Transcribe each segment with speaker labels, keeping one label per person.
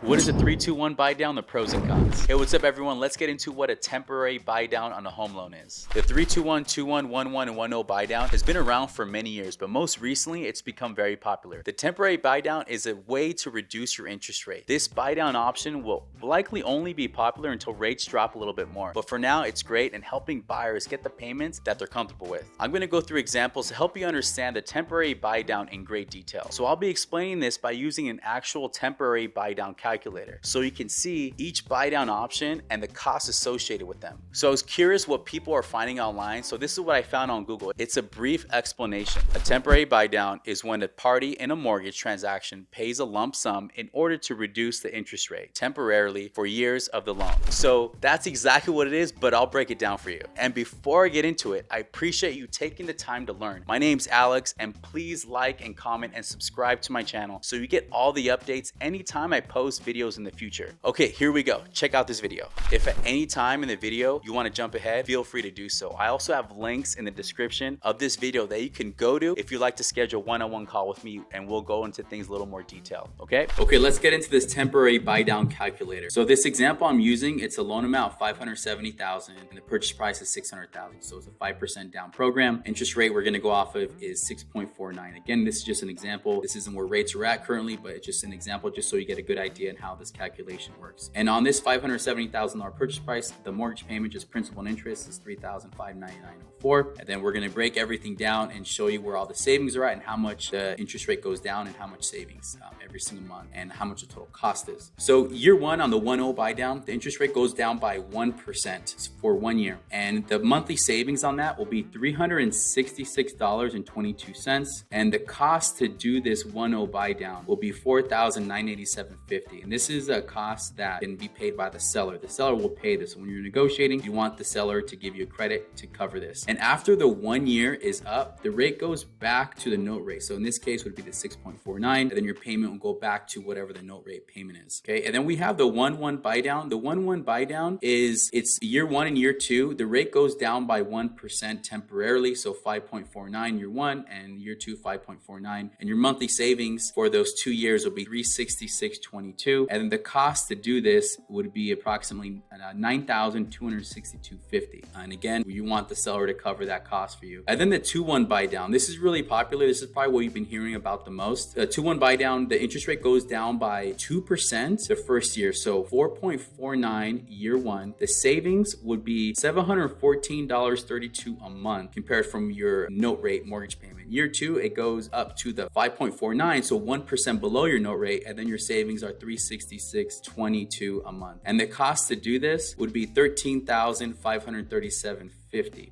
Speaker 1: What is a 3-2-1 buy down? The pros and cons. Hey, what's up everyone? Let's get into what a temporary buy down on a home loan is. The 3-2-1, 2-1, 1-1, and 1-0 buy down has been around for many years, but most recently it's become very popular. The temporary buy down is a way to reduce your interest rate. This buy down option will likely only be popular until rates drop a little bit more, but for now it's great in helping buyers get the payments that they're comfortable with. I'm going to go through examples to help you understand the temporary buy down in great detail. So I'll be explaining this by using an actual temporary buy down calculator so you can see each buy down option and the costs associated with them. So I was curious what people are finding online, so this is what I found on Google. It's a brief explanation. A temporary buy down is when a party in a mortgage transaction pays a lump sum in order to reduce the interest rate temporarily for years of the loan. So that's exactly what it is, but I'll break it down for you. And before I get into it, I appreciate you taking the time to learn. My name's Alex, and please like and comment and subscribe to my channel so you get all the updates anytime I post videos in the future. Okay, here we go. Check out this video. If at any time in the video you want to jump ahead, feel free to do so. I also have links in the description of this video that you can go to if you'd like to schedule a one-on-one call with me, and we'll go into things a little more detail. Okay, let's get into this temporary buy down calculator. So this example I'm using, it's a loan amount of $570,000 and the purchase price is $600,000. So it's a 5% down program. Interest rate we're going to go off of is 6.49. Again, this is just an example. This isn't where rates are at currently, but it's just an example just so you get a good idea on how this calculation works. And on this $570,000 purchase price, the mortgage payment, just principal and interest, is $3,599.04. And then we're going to break everything down and show you where all the savings are at and how much the interest rate goes down and how much savings every single month and how much the total cost is. So year one on the 1-0 buy down, the interest rate goes down by 1% for 1 year. And the monthly savings on that will be $366.22. And the cost to do this 1-0 buy down will be $4,987.50. And this is a cost that can be paid by the seller. The seller will pay this. When you're negotiating, you want the seller to give you a credit to cover this. And after the 1 year is up, the rate goes back to the note rate. So in this case would be the 6.49, and then your payment will go back to whatever the note rate payment is. Okay, and then we have the 1-1 buy down. The 1-1 buy down is, it's year one and year two. The rate goes down by 1% temporarily. So 5.49 year one, and year two 5.49. And your monthly savings for those 2 years will be $366.22. And then the cost to do this would be approximately $9,262.50. And again, you want the seller to cover that cost for you. And then the 2-1 buy down. This is really popular. This is probably what you've been hearing about the most. The 2-1 buy down, the interest rate goes down by 2% the first year. So 4.49 year one. The savings would be $714.32 a month compared from your note rate mortgage payment. Year two, it goes up to the 5.49, so 1% below your note rate, and then your savings are $366.22 a month. And the cost to do this would be $13,537.50.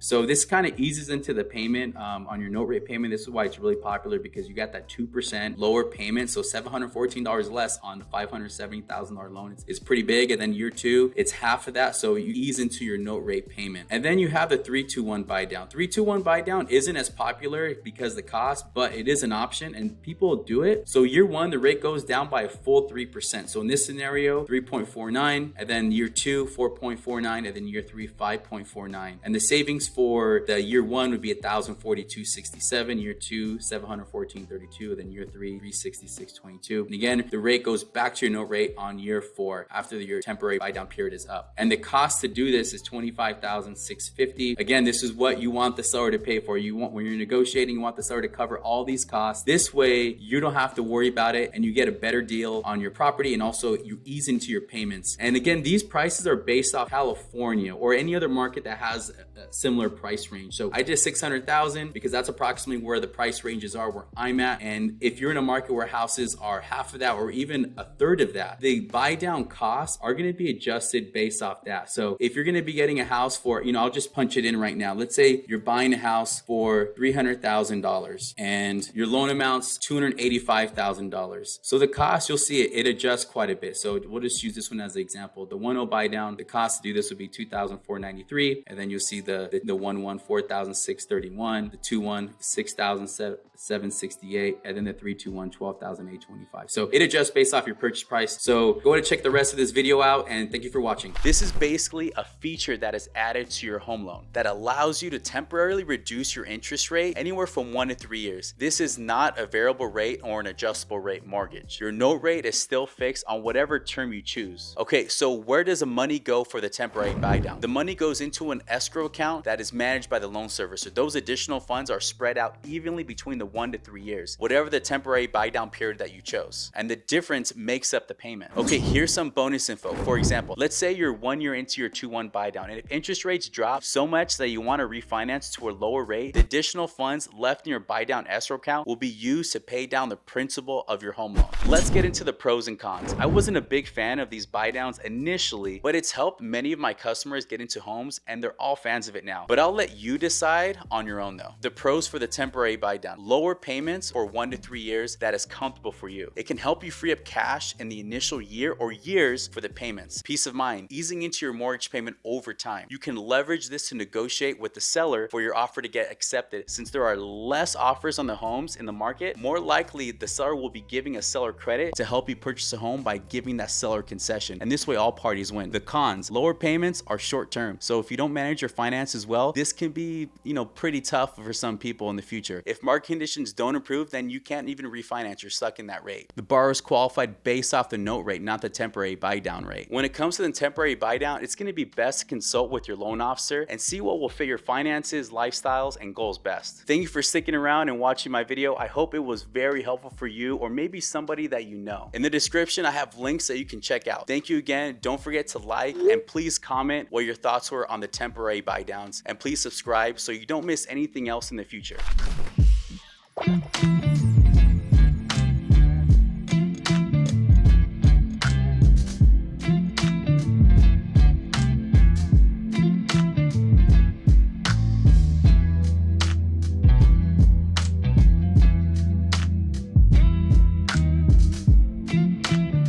Speaker 1: So this kind of eases into the payment on your note rate payment. This is why it's really popular, because you got that 2% lower payment. So $714 less on the $570,000 loan. It's pretty big. And then year two, it's half of that. So you ease into your note rate payment. And then you have the 3-2-1 buy down. 3-2-1 buy down isn't as popular because of the cost, but it is an option and people do it. So year one, the rate goes down by a full 3%. So in this scenario, 3.49, and then year two, 4.49, and then year three, 5.49. And the savings for the year one would be $1,042.67, year two, $714.32, and then year three, $366.22. And again, the rate goes back to your note rate on year four after your temporary buy down period is up. And the cost to do this is $25,650. Again, this is what you want the seller to pay for. You want, when you're negotiating, you want the seller to cover all these costs. This way, you don't have to worry about it and you get a better deal on your property, and also you ease into your payments. And again, these prices are based off California or any other market that has a similar price range. So I did 600,000 because that's approximately where the price ranges are where I'm at. And if you're in a market where houses are half of that or even a third of that, the buy down costs are going to be adjusted based off that. So if you're going to be getting a house for, I'll just punch it in right now. Let's say you're buying a house for $300,000 and your loan amount's $285,000. So the cost, you'll see it adjusts quite a bit. So we'll just use this one as an example. The 1-0 buy down, the cost to do this would be $2,493, and then you'll see the 1-1 4,631, the 2-1 6,768, and then the 3-2-1 12,825. So it adjusts based off your purchase price. So go ahead and check the rest of this video out, and thank you for watching. This is basically a feature that is added to your home loan that allows you to temporarily reduce your interest rate anywhere from 1 to 3 years. This is not a variable rate or an adjustable rate mortgage. Your note rate is still fixed on whatever term you choose. Okay, so where does the money go for the temporary buy down? The money goes into an escrow account that is managed by the loan servicer. Those additional funds are spread out evenly between the 1 to 3 years, whatever the temporary buy down period that you chose. And the difference makes up the payment. Okay, here's some bonus info. For example, let's say you're 1 year into your 2-1 buy down, and if interest rates drop so much that you want to refinance to a lower rate, the additional funds left in your buy down escrow account will be used to pay down the principal of your home loan. Let's get into the pros and cons. I wasn't a big fan of these buy downs initially, but it's helped many of my customers get into homes and they're all fans of it now. But I'll let you decide on your own though. The pros for the temporary buy down: lower payments for 1 to 3 years that is comfortable for you. It can help you free up cash in the initial year or years for the payments. Peace of mind, easing into your mortgage payment over time. You can leverage this to negotiate with the seller for your offer to get accepted. Since there are less offers on the homes in the market, more likely the seller will be giving a seller credit to help you purchase a home by giving that seller concession. And this way all parties win. The cons: lower payments are short term. So if you don't manage your finances well, this can be, pretty tough for some people in the future. If market conditions don't improve, then you can't even refinance. You're stuck in that rate. The borrower is qualified based off the note rate, not the temporary buy down rate. When it comes to the temporary buy down, it's going to be best to consult with your loan officer and see what will fit your finances, lifestyles, and goals best. Thank you for sticking around and watching my video. I hope it was very helpful for you or maybe somebody that you know. In the description, I have links that you can check out. Thank you again. Don't forget to like and please comment what your thoughts were on the temporary buy downs, and please subscribe so you don't miss anything else in the future.